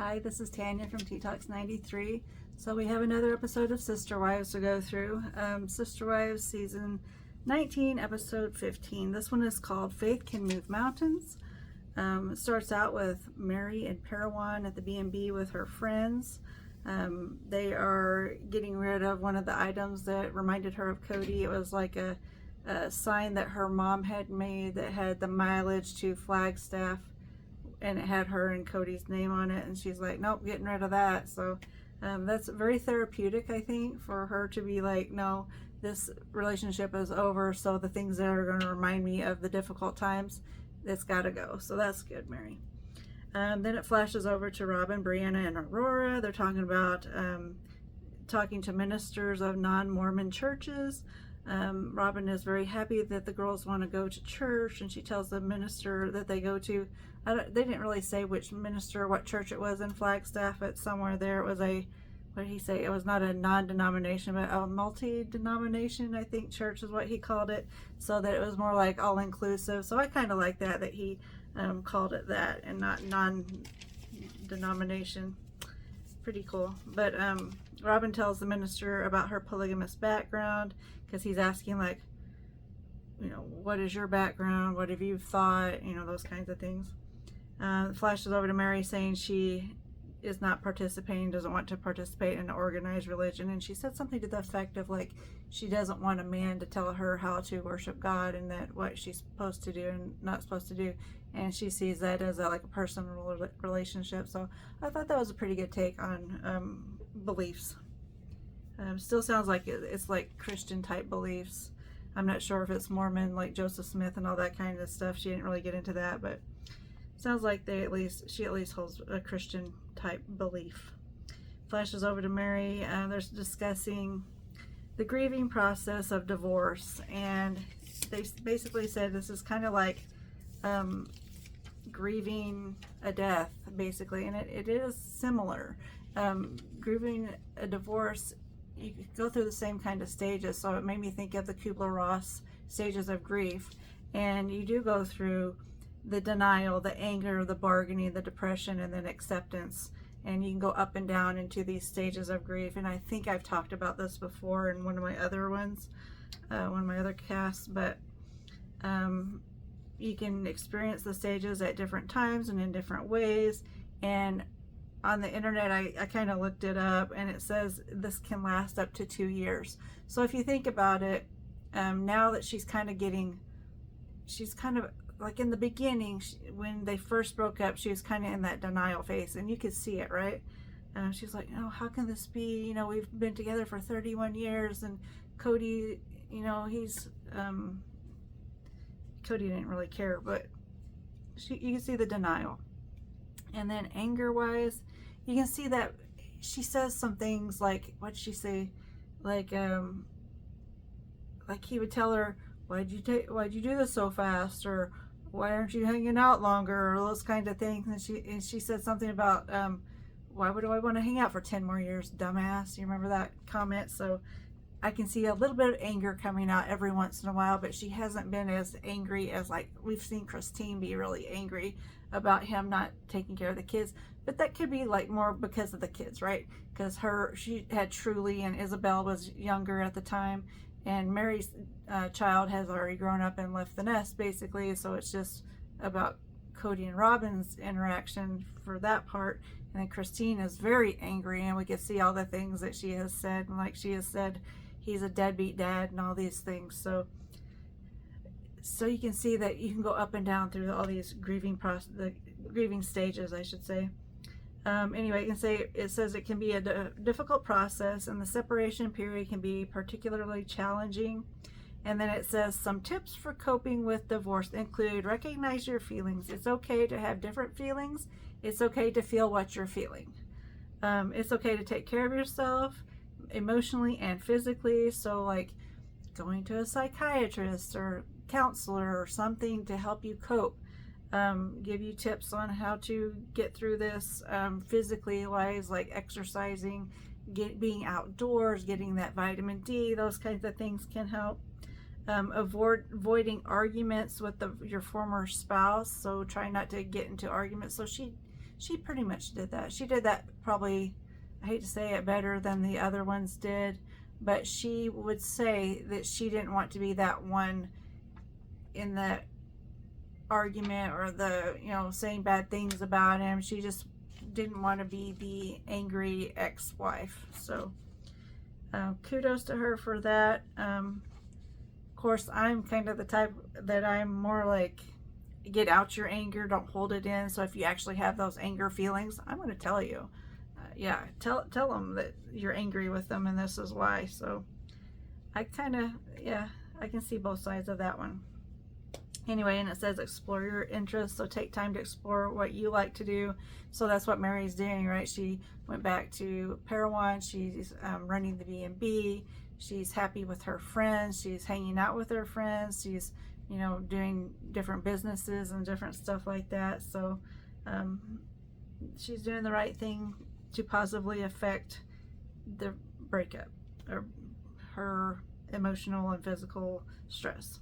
Hi, this is Tanya from Tea Talks 93. So we have another episode of Sister Wives to go through. Sister Wives season 19, episode 15. This one is called Faith Can Move Mountains. It starts out with Mary and Parowan at the B&B with her friends. They are getting rid of one of the items that reminded her of Cody. It was like a sign that her mom had made that had the mileage to Flagstaff, and it had her and Cody's name on it, and she's like, nope, getting rid of that. So that's very therapeutic, I think, for her to be like, no, this relationship is over, so the things that are going to remind me of the difficult times, it's got to go. So that's good, Mary. Then it flashes over to Robin, Brianna, and Aurora. They're talking about talking to ministers of non-Mormon churches. Robin is very happy that the girls want to go to church, and she tells the minister that they go to, they didn't really say which minister, what church it was in Flagstaff, but somewhere there it was a, what did he say? It was not a non-denomination, but a multi-denomination, I think, church is what he called it, so that it was more like all-inclusive. So I kind of like that he called it that and not non-denomination. Pretty cool. But Robin tells the minister about her polygamous background, because he's asking, like, you know, what is your background? What have you thought? You know, those kinds of things. Flashes over to Mary saying she is not participating, doesn't want to participate in an organized religion. And she said something to the effect of, like, she doesn't want a man to tell her how to worship God and that what she's supposed to do and not supposed to do. And she sees that as like a personal relationship. So I thought that was a pretty good take on beliefs. Still sounds like it's like Christian type beliefs. I'm not sure if it's Mormon, like Joseph Smith and all that kind of stuff. She didn't really get into that, but sounds like she at least holds a Christian type belief. Flashes over to Mary. They're discussing the grieving process of divorce, and they basically said this is kind of like grieving a death, basically, and it is similar. Grieving a divorce, you go through the same kind of stages, so it made me think of the Kubler-Ross stages of grief, and you do go through the denial, the anger, the bargaining, the depression, and then acceptance, and you can go up and down into these stages of grief. And I think I've talked about this before in one of my other ones, one of my other casts, but you can experience the stages at different times and in different ways. And on the internet, I kind of looked it up, and it says this can last up to 2 years. So if you think about it, now that she's kind of like in the beginning, when they first broke up, she was kind of in that denial phase, and you could see it, right? She's like, oh, how can this be? You know, we've been together for 31 years, and Cody, you know, Cody didn't really care, but you can see the denial. And then anger-wise, you can see that she says some things like, what'd she say? Like he would tell her, why'd you do this so fast? Or why aren't you hanging out longer? Or those kind of things. And she said something about, why would I want to hang out for 10 more years, dumbass? You remember that comment? So I can see a little bit of anger coming out every once in a while, but she hasn't been as angry as, like, we've seen Christine be really angry about him not taking care of the kids. But that could be like more because of the kids, right? Because she had Truly, and Isabel was younger at the time, and Mary's child has already grown up and left the nest, basically. So it's just about Cody and Robin's interaction for that part. And then Christine is very angry, and we can see all the things that she has said, and like she has said, he's a deadbeat dad and all these things. So you can see that you can go up and down through all these grieving stages, I should say. Anyway, you can say, it says it can be a difficult process, and the separation period can be particularly challenging. And then it says some tips for coping with divorce include: recognize your feelings. It's okay to have different feelings. It's okay to feel what you're feeling. It's okay to take care of yourself emotionally and physically. So like going to a psychiatrist or counselor or something to help you cope. Give you tips on how to get through this physically wise, like exercising, being outdoors, getting that vitamin D, those kinds of things can help. Avoiding arguments with your former spouse, so try not to get into arguments. So she she pretty much did that. She did that probably, I hate to say it, better than the other ones did, but she would say that she didn't want to be that one in the argument or the, saying bad things about him. She just didn't want to be the angry ex-wife. So kudos to her for that. Of course, I'm kind of the type that I'm more like, get out your anger, don't hold it in. So if you actually have those anger feelings, I'm going to tell you. Yeah, tell them that you're angry with them and this is why. So I kind of, yeah, I can see both sides of that one. Anyway, and it says explore your interests, so take time to explore what you like to do. So that's what Mary's doing, right? She went back to Parowan. She's running the B&B. She's happy with her friends. She's hanging out with her friends. She's, doing different businesses and different stuff like that. So she's doing the right thing to positively affect the breakup or her emotional and physical stress.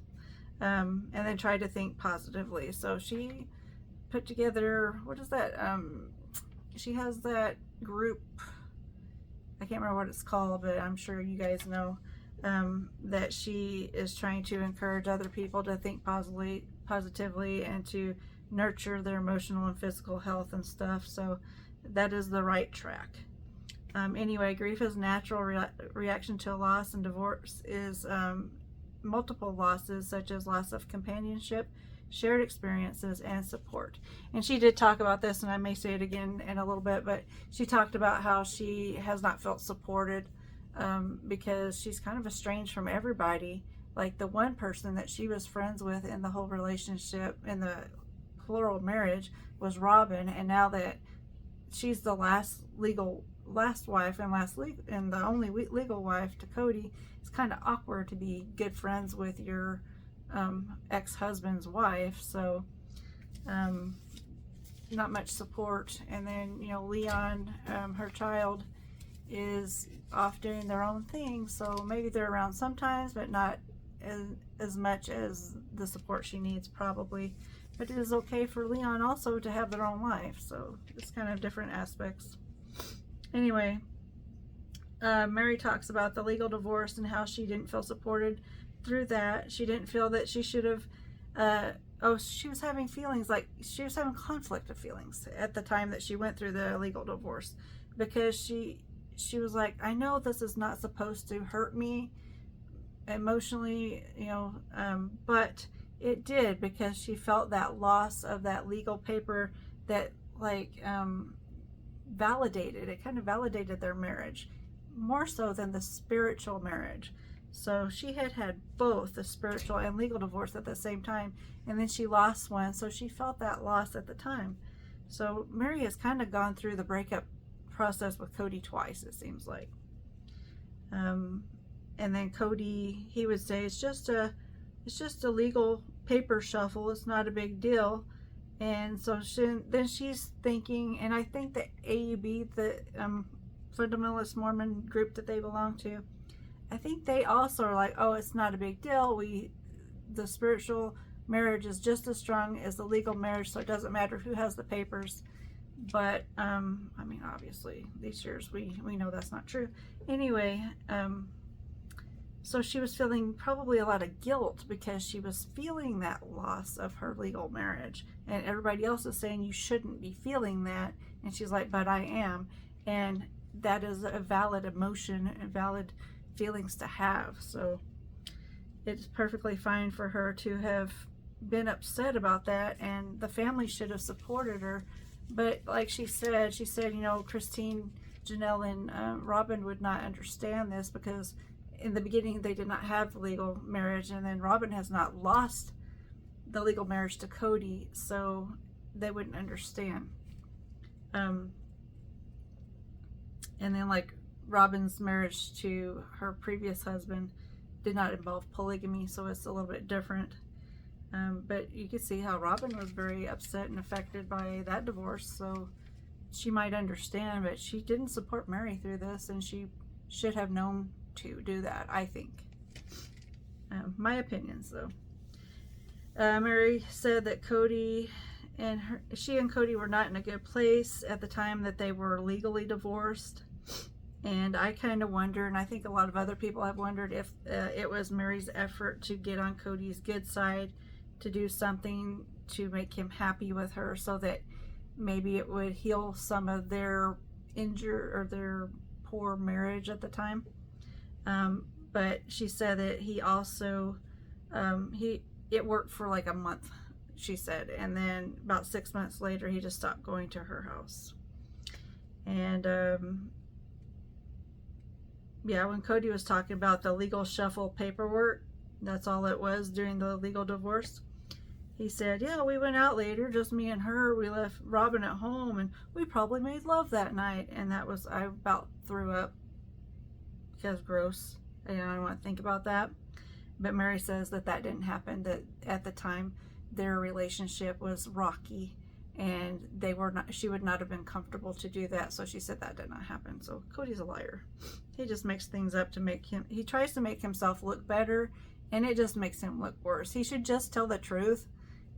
And then try to think positively. So she put together, what is that? She has that group, I can't remember what it's called, but I'm sure you guys know, that she is trying to encourage other people to think positively and to nurture their emotional and physical health and stuff. So that is the right track. Anyway, grief is a natural reaction to a loss, and divorce is multiple losses, such as loss of companionship, shared experiences, and support. And she did talk about this, and I may say it again in a little bit, but she talked about how she has not felt supported because she's kind of estranged from everybody. Like the one person that she was friends with in the whole relationship, in the plural marriage, was Robin, and now that she's the last wife and the only legal wife to Cody, it's kind of awkward to be good friends with your ex-husband's wife. So not much support. And then Leon, her child, is off doing their own thing, so maybe they're around sometimes, but not as much as the support she needs probably. But it is okay for Leon also to have their own life, so it's kind of different aspects. Anyway, Mary talks about the legal divorce and how she didn't feel supported through that. She didn't feel that she should have, she was having feelings, like she was having conflict of feelings at the time that she went through the legal divorce, because she was like, I know this is not supposed to hurt me emotionally, but it did, because she felt that loss of that legal paper that it kind of validated their marriage more so than the spiritual marriage. So she had both the spiritual and legal divorce at the same time, and then she lost one, so she felt that loss at the time. So Mary has kind of gone through the breakup process with Cody twice, it seems like. And then Cody, he would say it's just a legal paper shuffle, it's not a big deal. And so then she's thinking, and I think the AUB, the fundamentalist Mormon group that they belong to, I think they also are like, oh, it's not a big deal. The spiritual marriage is just as strong as the legal marriage, so it doesn't matter who has the papers. But I mean, obviously these years we know that's not true. Anyway, so she was feeling probably a lot of guilt because she was feeling that loss of her legal marriage, and everybody else is saying you shouldn't be feeling that, and she's like, but I am. And that is a valid emotion and valid feelings to have. So it's perfectly fine for her to have been upset about that, and the family should have supported her. But like she said, Christine, Janelle, and Robin would not understand this, because in the beginning they did not have the legal marriage, and then Robin has not lost the legal marriage to Cody, so they wouldn't understand. And then like Robin's marriage to her previous husband did not involve polygamy, so it's a little bit different. But you can see how Robin was very upset and affected by that divorce, so she might understand, but she didn't support Mary through this, and she should have known to do that, I think. My opinions, though. Mary said that Cody and she and Cody were not in a good place at the time that they were legally divorced. And I kind of wonder, and I think a lot of other people have wondered, if it was Mary's effort to get on Cody's good side, to do something to make him happy with her, so that maybe it would heal some of their their poor marriage at the time. But she said that he also, it worked for like a month, she said, and then about 6 months later he just stopped going to her house. And yeah, when Cody was talking about the legal shuffle paperwork, that's all it was during the legal divorce. He said, yeah, we went out later, just me and her. We left Robin at home, and we probably made love that night. And that was, I about threw up because gross. I don't want to think about that. But Mary says that didn't happen, that at the time their relationship was rocky, and she would not have been comfortable to do that. So she said that did not happen. So Cody's a liar. He just makes things up to he tries to make himself look better, and it just makes him look worse. He should just tell the truth,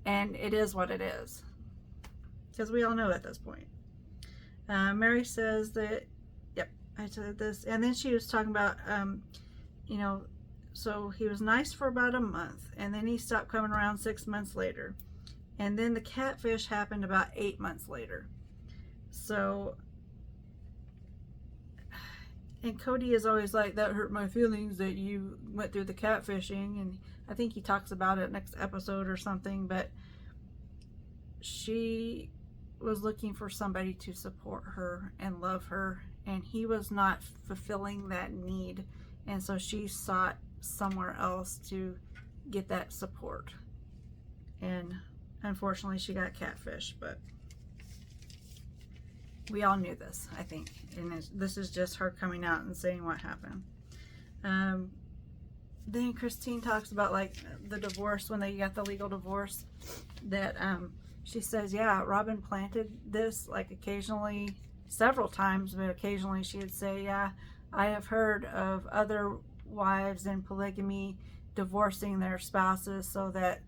and it is what it is, because we all know at this point. Mary says that, yep, I said this. And then she was talking about, so he was nice for about a month, and then he stopped coming around 6 months later. And then the catfish happened about 8 months later. So, and Cody is always like, that hurt my feelings that you went through the catfishing. And I think he talks about it next episode or something. But she was looking for somebody to support her and love her. And he was not fulfilling that need. And so she sought somewhere else to get that support. And unfortunately, she got catfish, but we all knew this, I think. And this is just her coming out and saying what happened. Then Christine talks about like the divorce, when they got the legal divorce, that she says, yeah, Robin planted this like occasionally, several times, but occasionally she would say, yeah, I have heard of other wives in polygamy divorcing their spouses so that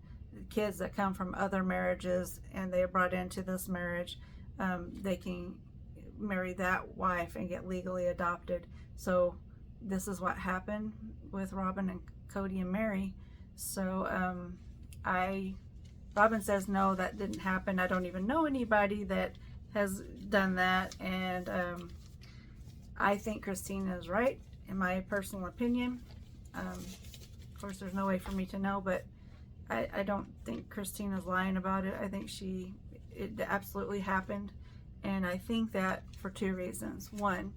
kids that come from other marriages and they are brought into this marriage, they can marry that wife and get legally adopted. So this is what happened with Robin and Cody and Mary. So Robin says, no, that didn't happen. I don't even know anybody that has done that. And I think Christine is right, in my personal opinion. Of course, there's no way for me to know, but I don't think Christine is lying about it. I think it absolutely happened. And I think that for two reasons. One,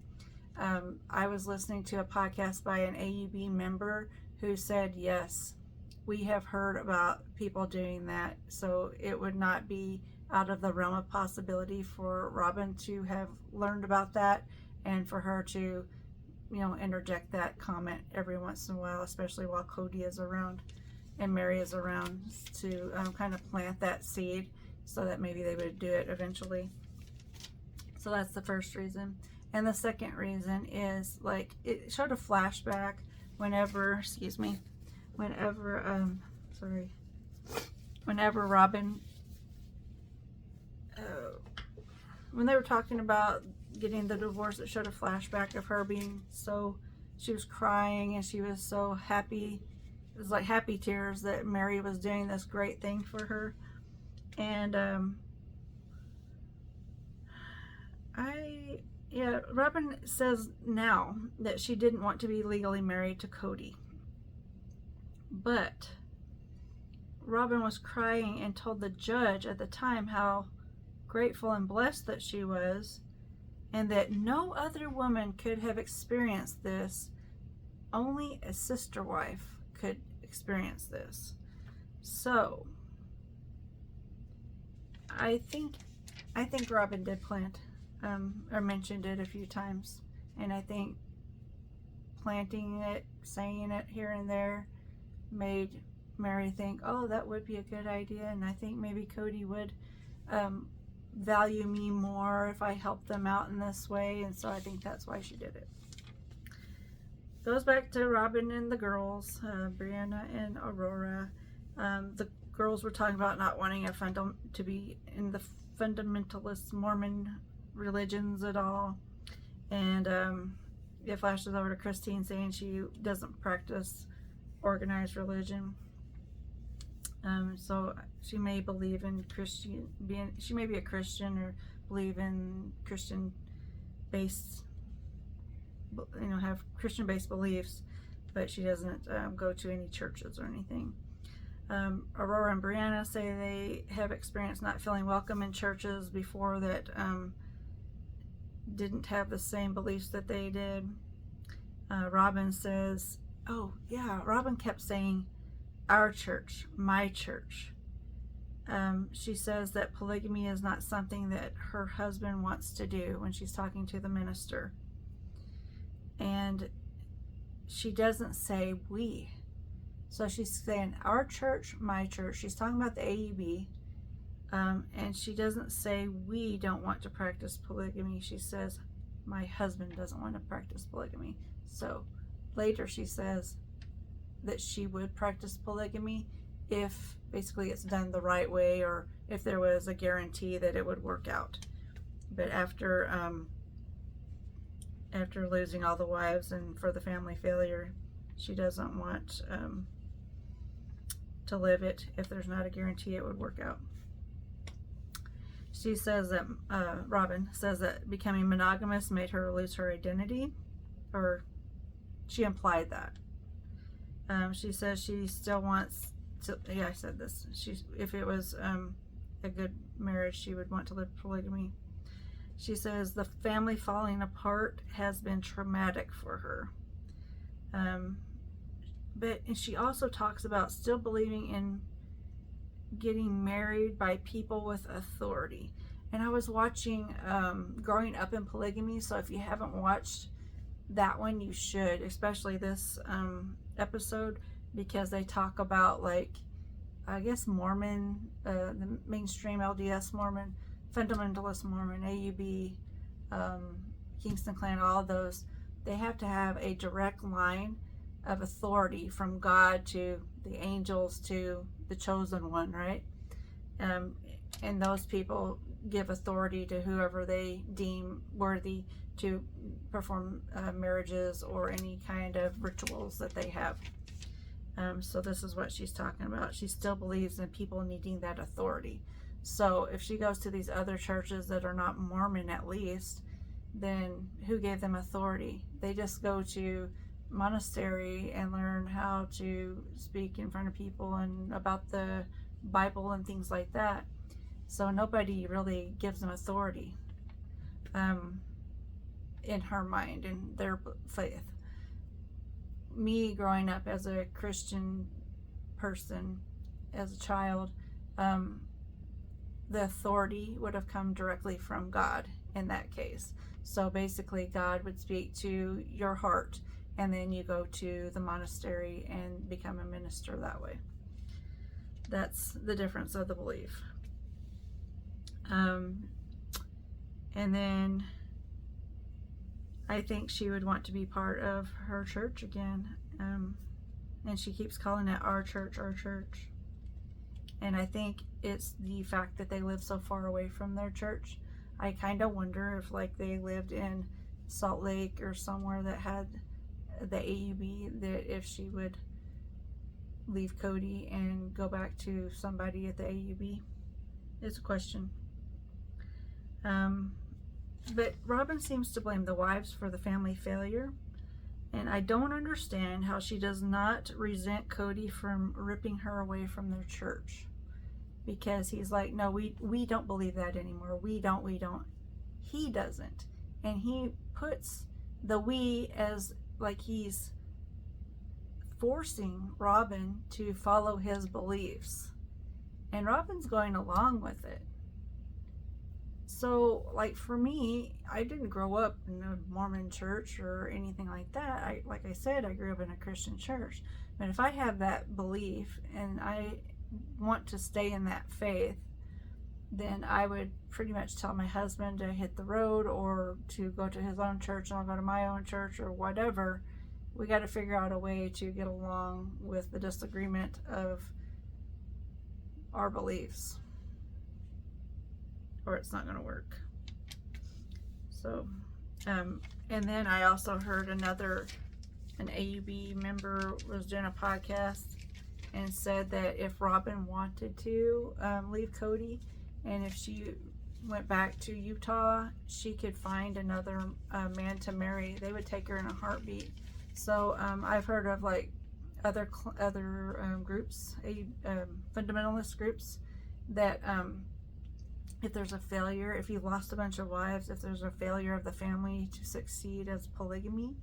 I was listening to a podcast by an AUB member who said, yes, we have heard about people doing that. So it would not be out of the realm of possibility for Robin to have learned about that, and for her to, interject that comment every once in a while, especially while Cody is around and Mary is around, to kind of plant that seed so that maybe they would do it eventually. So that's the first reason. And the second reason is, like, it showed a flashback whenever Robin, when they were talking about getting the divorce, it showed a flashback of her being she was crying and she was so happy. It was like happy tears that Mary was doing this great thing for her. And Robin says now that she didn't want to be legally married to Cody. But Robin was crying and told the judge at the time how grateful and blessed that she was, and that no other woman could have experienced this. Only a sister wife could experience this. So I think Robin did plant or mentioned it a few times, and I think planting it, saying it here and there, made Mary think, oh, that would be a good idea, and I think maybe Cody would value me more if I helped them out in this way. And so I think that's why she did it. Goes back to Robin and the girls, Brianna and Aurora. The girls were talking about not wanting to be in the fundamentalist Mormon religions at all. And it flashes over to Christine saying she doesn't practice organized religion. So she may believe in she may be a Christian or believe in Christian-based, have Christian-based beliefs, but she doesn't go to any churches or anything. Aurora and Brianna say they have experienced not feeling welcome in churches before that didn't have the same beliefs that they did. Robin says, oh yeah, Robin kept saying our church, my church. She says that polygamy is not something that her husband wants to do when she's talking to the minister. And she doesn't say we. So she's saying our church, my church. She's talking about the AUB. And she doesn't say we don't want to practice polygamy. She says my husband doesn't want to practice polygamy. So later she says that she would practice polygamy if basically it's done the right way, or if there was a guarantee that it would work out. But after losing all the wives and for the family failure, she doesn't want to live it if there's not a guarantee it would work out. She says that Robin says that becoming monogamous made her lose her identity, or she implied that. She says she still wants to, yeah, I said this. If it was a good marriage, she would want to live polygamy. She says the family falling apart has been traumatic for her. But she also talks about still believing in getting married by people with authority. And I was watching Growing Up in Polygamy, so if you haven't watched that one, you should, especially this episode, because they talk about, like, I guess Mormon, the mainstream LDS Mormon, fundamentalist Mormon, AUB, Kingston Clan, all of those, they have to have a direct line of authority from God to the angels to the chosen one, right? And those people give authority to whoever they deem worthy to perform marriages or any kind of rituals that they have. So this is what she's talking about. She still believes in people needing that authority. So if she goes to these other churches that are not Mormon, at least, then who gave them authority? They just go to monastery and learn how to speak in front of people and about the Bible and things like that. So nobody really gives them authority in her mind, in their faith. Me growing up as a Christian person, as a child, the authority would have come directly from God in that case. So basically God would speak to your heart, and then you go to the monastery and become a minister that way. That's the difference of the belief. And then I think she would want to be part of her church again. And she keeps calling it our church, our church. And I think it's the fact that they live so far away from their church. I kind of wonder if, like, they lived in Salt Lake or somewhere that had the AUB, that if she would leave Cody and go back to somebody at the AUB. It's a question. But Robin seems to blame the wives for the family failure, and I don't understand how she does not resent Cody from ripping her away from their church, because he's like, no, we don't believe that anymore. We don't. He doesn't, and he puts the we as like he's forcing Robin to follow his beliefs, and Robin's going along with it. So, like, for me, I didn't grow up in a Mormon church or anything like that. Like I said, I grew up in a Christian church. But if I have that belief and I want to stay in that faith, then I would pretty much tell my husband to hit the road or to go to his own church, and I'll go to my own church or whatever. We got to figure out a way to get along with the disagreement of our beliefs, or it's not going to work. So, and then I also heard an AUB member was doing a podcast and said that if Robin wanted to leave Cody, and if she went back to Utah, she could find another man to marry. They would take her in a heartbeat. So I've heard of like other groups, fundamentalist groups, that if there's a failure, if you lost a bunch of wives, if there's a failure of the family to succeed as polygamy,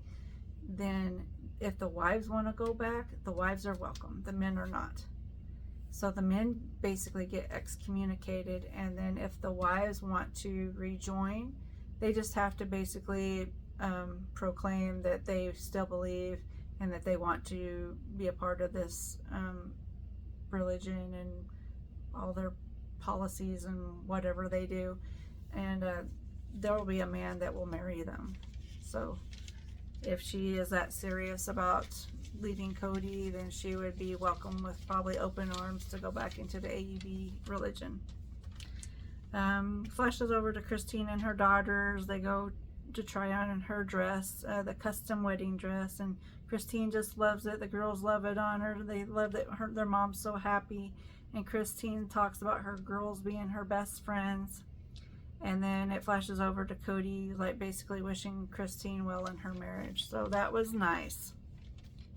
then if the wives want to go back, the wives are welcome, the men are not. So the men basically get excommunicated, and then if the wives want to rejoin, they just have to basically proclaim that they still believe and that they want to be a part of this religion and all their policies and whatever they do, and there will be a man that will marry them. So if she is that serious about leaving Cody, then she would be welcome with probably open arms to go back into the AUB religion. Flashes over to Christine and her daughters. They go to try on her dress, the custom wedding dress, and Christine just loves it. The girls love it on her. They love that their mom's so happy, and Christine talks about her girls being her best friends. And then it flashes over to Cody, like basically wishing Christine well in her marriage. So that was nice.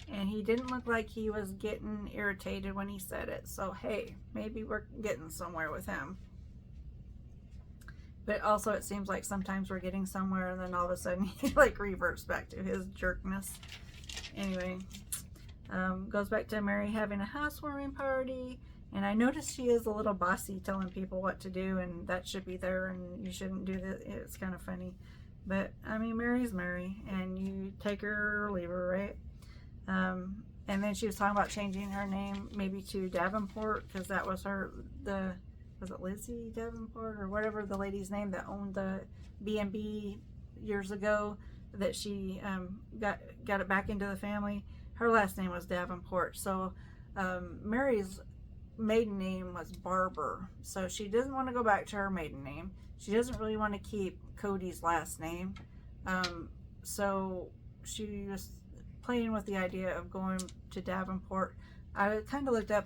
And he didn't look like he was getting irritated when he said it. So hey, maybe we're getting somewhere with him. But also it seems like sometimes we're getting somewhere and then all of a sudden he like reverts back to his jerkness. Anyway, goes back to Mary having a housewarming party. And I noticed she is a little bossy, telling people what to do, and that should be there, and you shouldn't do that. It's kind of funny. But, I mean, Mary's Mary, and you take her or leave her, right? And then she was talking about changing her name maybe to Davenport, because that was was it Lizzie Davenport, or whatever the lady's name that owned the B&B years ago, that she got it back into the family. Her last name was Davenport. So, Mary's maiden name was Barber, so she doesn't want to go back to her maiden name. She doesn't really want to keep Cody's last name, so she was playing with the idea of going to Davenport. I kind of looked up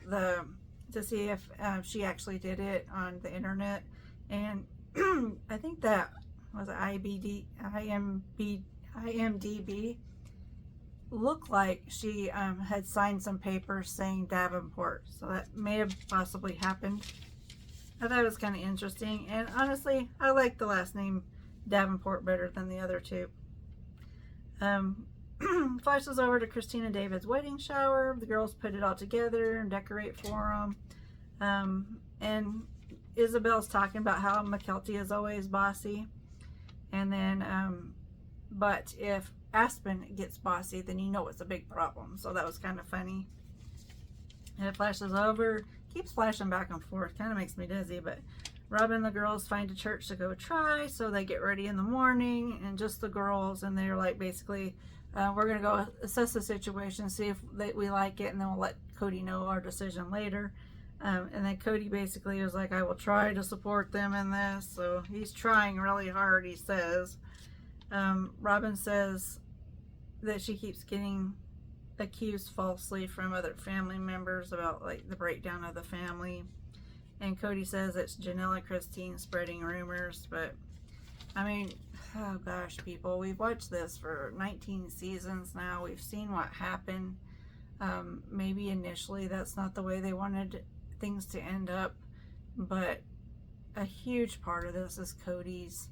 to see if she actually did it on the internet, and I think that was IMDb looked like she had signed some papers saying Davenport, so that may have possibly happened. I thought it was kind of interesting, and honestly, I like the last name Davenport better than the other two. Flashes over to Christine and David's wedding shower. The girls put it all together and decorate for them. And Isabel's talking about how McKelty is always bossy, and then but if Aspen gets bossy, then you know it's a big problem. So that was kind of funny. And it flashes over, keeps flashing back and forth, kind of makes me dizzy. But Robin and the girls find a church to go try, so they get ready in the morning, and just the girls, and they're like, basically, we're gonna go assess the situation, see if we like it, and then we'll let Cody know our decision later. And then Cody basically was like, I will try to support them in this. So he's trying really hard, he says. Robin says that she keeps getting accused falsely from other family members about like the breakdown of the family, and Cody says it's Janelle and Christine spreading rumors. But I mean, oh gosh, people, we've watched this for 19 seasons now. We've seen what happened. Maybe initially that's not the way they wanted things to end up, but a huge part of this is Cody's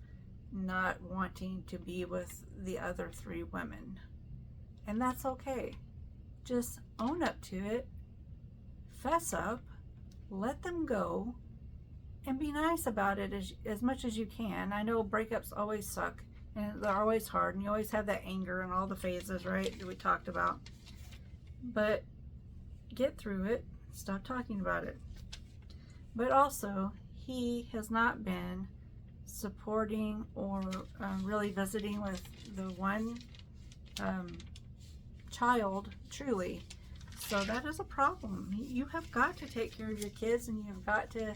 not wanting to be with the other three women. And that's okay. Just own up to it, fess up, let them go, and be nice about it as much as you can. I know breakups always suck, and they're always hard, and you always have that anger and all the phases, right, that we talked about. But get through it. Stop talking about it. But also, he has not been supporting or really visiting with the one child, truly. So that is a problem. You have got to take care of your kids, and you've got to,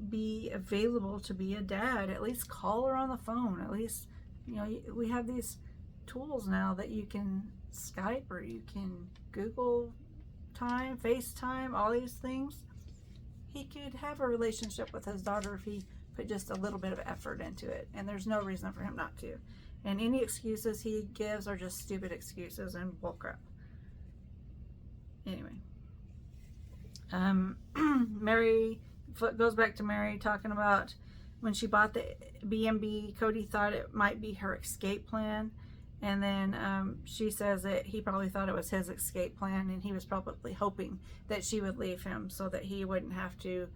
be available to be a dad. At least call her on the phone. At least, we have these tools now that you can Skype or you can Google time, FaceTime, all these things. He could have a relationship with his daughter if he put just a little bit of effort into it, and there's no reason for him not to. And any excuses he gives are just stupid excuses and bullcrap. Anyway, Mary goes back to Mary talking about when she bought the B&B. Cody thought it might be her escape plan, and then she says that he probably thought it was his escape plan, and he was probably hoping that she would leave him so that he wouldn't have to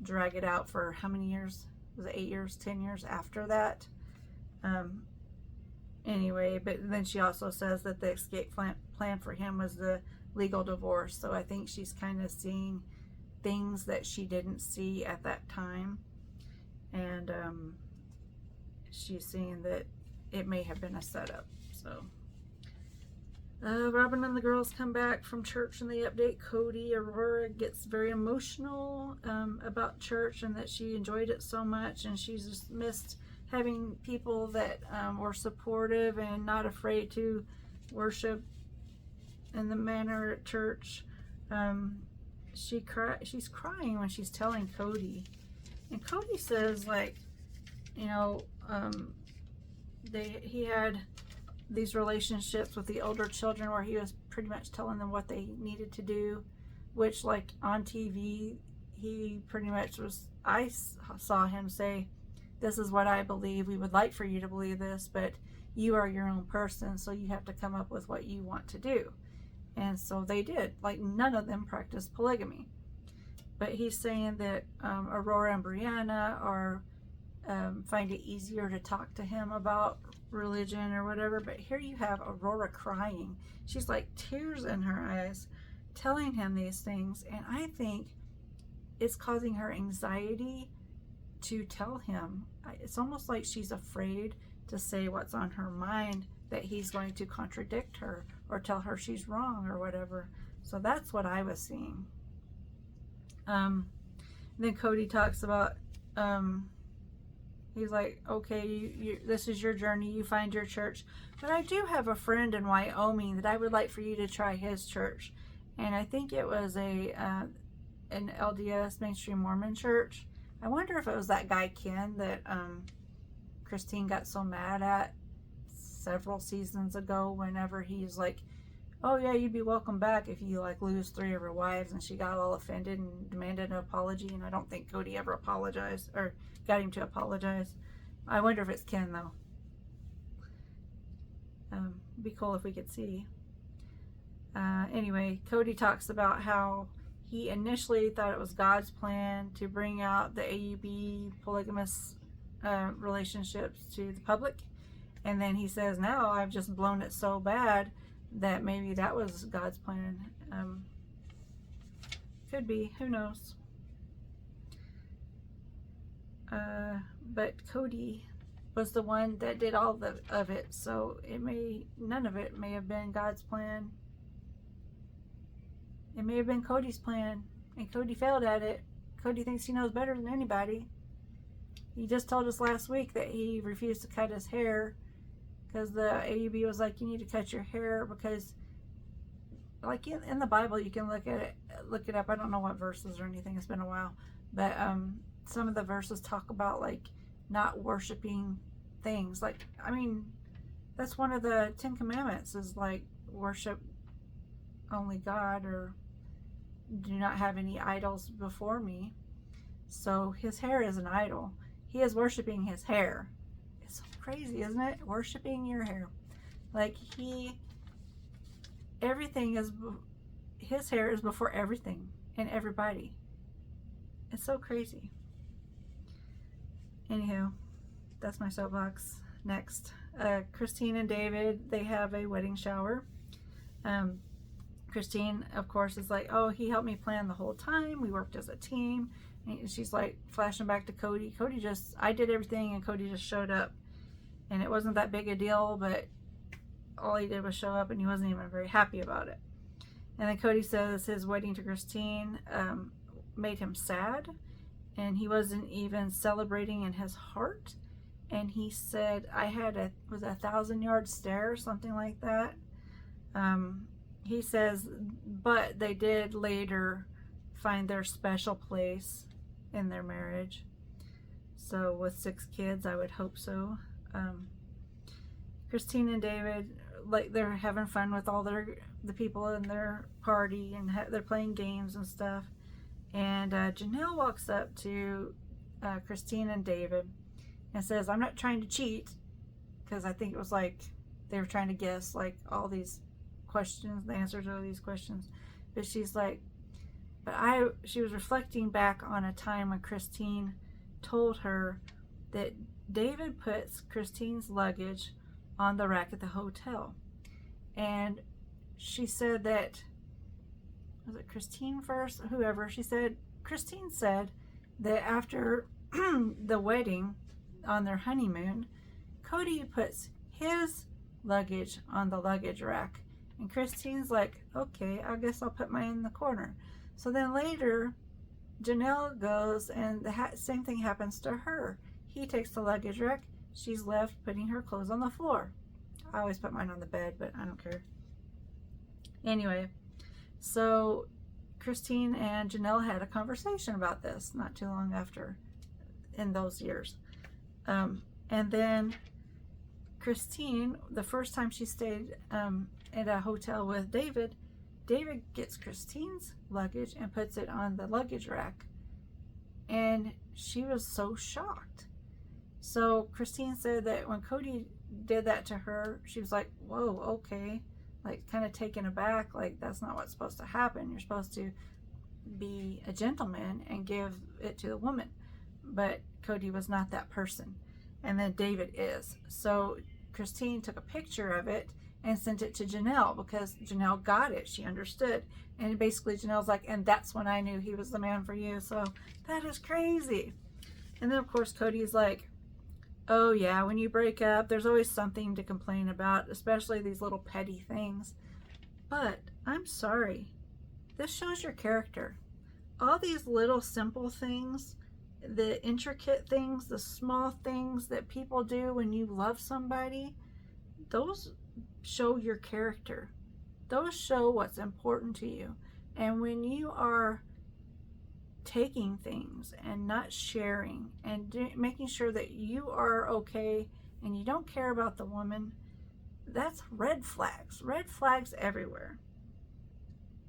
drag it out for how many years? Was it 8 years, 10 years after that? Anyway, but then she also says that the escape plan for him was the legal divorce. So I think she's kind of seeing things that she didn't see at that time, and she's seeing that it may have been a setup. So Robin and the girls come back from church and they update Cody. Aurora gets very emotional about church and that she enjoyed it so much, and she's just missed having people that were supportive and not afraid to worship in the manner at church. She's crying when she's telling Cody, and Cody says, like, he had these relationships with the older children where he was pretty much telling them what they needed to do, which, like, on TV, he pretty much I saw him say, "This is what I believe. We would like for you to believe this, but you are your own person, so you have to come up with what you want to do." And so they did. Like, none of them practiced polygamy. But he's saying that Aurora and Brianna find it easier to talk to him about religion or whatever. But here you have Aurora crying. She's like tears in her eyes telling him these things. And I think it's causing her anxiety to tell him. It's almost like she's afraid to say what's on her mind, that he's going to contradict her or tell her she's wrong or whatever. So that's what I was seeing. Then Cody talks about, he's like, okay, this is your journey, you find your church, but I do have a friend in Wyoming that I would like for you to try his church. And I think it was an LDS Mainstream Mormon church. I wonder if it was that guy Ken that Christine got so mad at several seasons ago, whenever he's like, "Oh yeah, you'd be welcome back if you like lose 3 of your wives," and she got all offended and demanded an apology. And I don't think Cody ever apologized or got him to apologize. I wonder if it's Ken though. Be cool if we could see. Anyway, Cody talks about how he initially thought it was God's plan to bring out the AUB polygamous relationships to the public. And then he says, now I've just blown it so bad that maybe that was God's plan. Could be, who knows. But Cody was the one that did all of it, so none of it may have been God's plan. It may have been Cody's plan, and Cody failed at it. Cody thinks he knows better than anybody. He just told us last week that he refused to cut his hair because the AUB was like, you need to cut your hair because, like, in the Bible, you can look it up. I don't know what verses or anything. It's been a while, but some of the verses talk about like not worshiping things. Like, I mean, that's one of the 10 Commandments is like worship only God, or do not have any idols before me. So his hair is an idol. He is worshiping his hair. It's so crazy, isn't it? Worshiping your hair. Like his hair is before everything and everybody. It's so crazy. Anywho, that's my soapbox. Next, Christine and David, they have a wedding shower. Christine, of course, is like, oh, he helped me plan the whole time. We worked as a team. And she's like flashing back to Cody. I did everything and Cody just showed up. And it wasn't that big a deal, but all he did was show up and he wasn't even very happy about it. And then Cody says his wedding to Christine made him sad, and he wasn't even celebrating in his heart. And he said, I had a 1,000-yard stare or something like that. He says, but they did later find their special place in their marriage. So with 6 kids, I would hope so. Christine and David, like, they're having fun with all the people in their party, and they're playing games and stuff. And Janelle walks up to Christine and David and says, I'm not trying to cheat, because I think it was like they were trying to guess like all these questions, the answers to all these questions. But she's like, she was reflecting back on a time when Christine told her that David puts Christine's luggage on the rack at the hotel. And she said that, was it Christine first? Whoever. She said, Christine said that after the wedding, on their honeymoon, Cody puts his luggage on the luggage rack. And Christine's like, okay, I guess I'll put mine in the corner. So then later, Janelle goes, and the same thing happens to her. He takes the luggage rack. She's left putting her clothes on the floor. I always put mine on the bed, but I don't care. Anyway, so Christine and Janelle had a conversation about this not too long after, in those years. And then Christine, the first time she stayed at a hotel with David, David gets Christine's luggage and puts it on the luggage rack. And she was so shocked. So Christine said that when Cody did that to her, she was like, whoa, okay. Like, kind of taken aback. Like, that's not what's supposed to happen. You're supposed to be a gentleman and give it to the woman. But Cody was not that person. And then David is. So Christine took a picture of it and sent it to Janelle, because Janelle got it. She understood. And basically Janelle's like, and that's when I knew he was the man for you. So that is crazy. And then of course Cody's like, oh yeah, when you break up, there's always something to complain about, especially these little petty things. But I'm sorry, this shows your character. All these little simple things, the intricate things, the small things that people do when you love somebody, those show your character. Those show what's important to you. And when you are taking things and not sharing and making sure that you are okay and you don't care about the woman, that's red flags everywhere.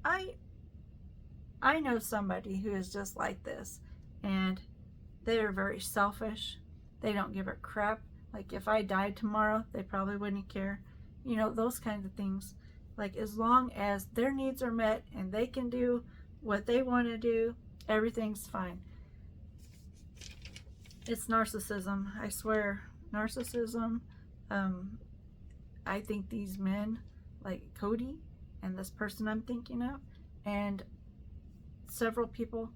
I know somebody who is just like this, and they are very selfish. They don't give a crap. Like, if I died tomorrow, they probably wouldn't care. You know, those kinds of things. Like, as long as their needs are met and they can do what they want to do, everything's fine. It's narcissism, I swear. Narcissism. I think these men, like Cody and this person I'm thinking of, and several people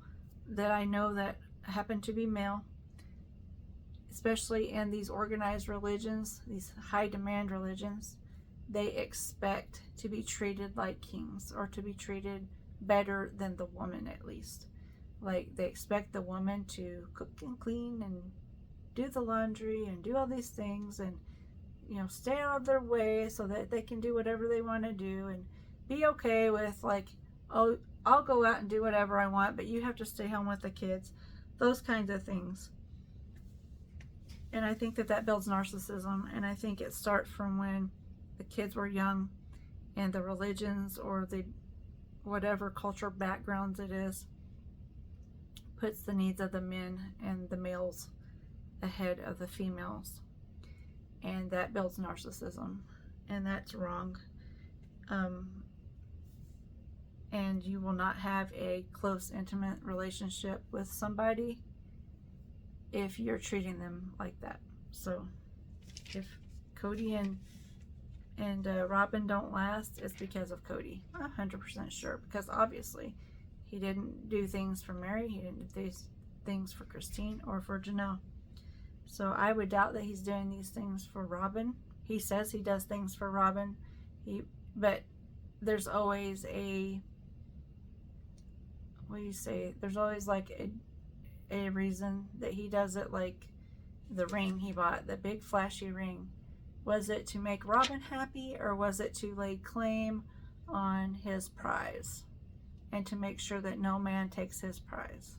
that I know that happen to be male, especially in these organized religions, these high demand religions, they expect to be treated like kings, or to be treated better than the woman, at least. Like, they expect the woman to cook and clean and do the laundry and do all these things, and, you know, stay out of their way so that they can do whatever they want to do, and be okay with, like, oh, I'll go out and do whatever I want, but you have to stay home with the kids. Those kinds of things. And I think that that builds narcissism, and I think it starts from when the kids were young, and the religions or the whatever cultural backgrounds it is puts the needs of the men and the males ahead of the females, and that builds narcissism, and that's wrong. And you will not have a close, intimate relationship with somebody if you're treating them like that. So if Cody and Robin don't last, it's because of Cody. I'm 100% sure, because obviously he didn't do things for Mary, he didn't do things for Christine or for Janelle. So I would doubt that he's doing these things for Robin. He says he does things for Robin, but there's always a, what do you say, there's always like a reason that he does it. Like the ring he bought, the big flashy ring, was it to make Robin happy, or was it to lay claim on his prize and to make sure that no man takes his prize?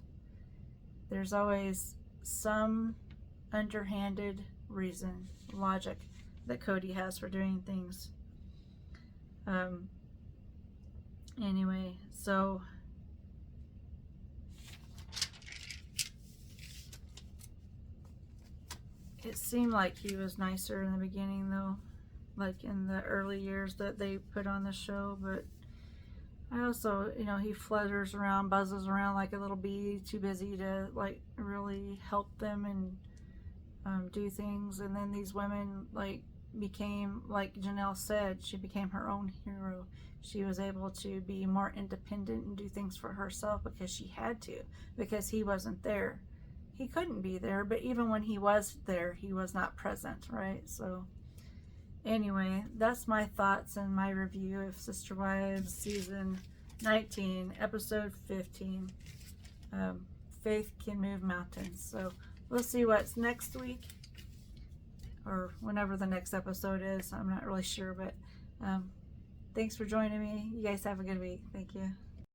There's always some underhanded reason, logic that Cody has for doing things. Anyway, so it seemed like he was nicer in the beginning, though, like in the early years that they put on the show. But I also, you know, he flutters around, buzzes around like a little bee, too busy to like really help them and do things. And then these women like became, like Janelle said, she became her own hero. She was able to be more independent and do things for herself because she had to, because he wasn't there. He couldn't be there, but even when he was there, he was not present, right? So anyway, that's my thoughts and my review of Sister Wives season 19, episode 15. Faith Can Move Mountains. So we'll see what's next week, or whenever the next episode is. I'm not really sure, but thanks for joining me. You guys have a good week. Thank you.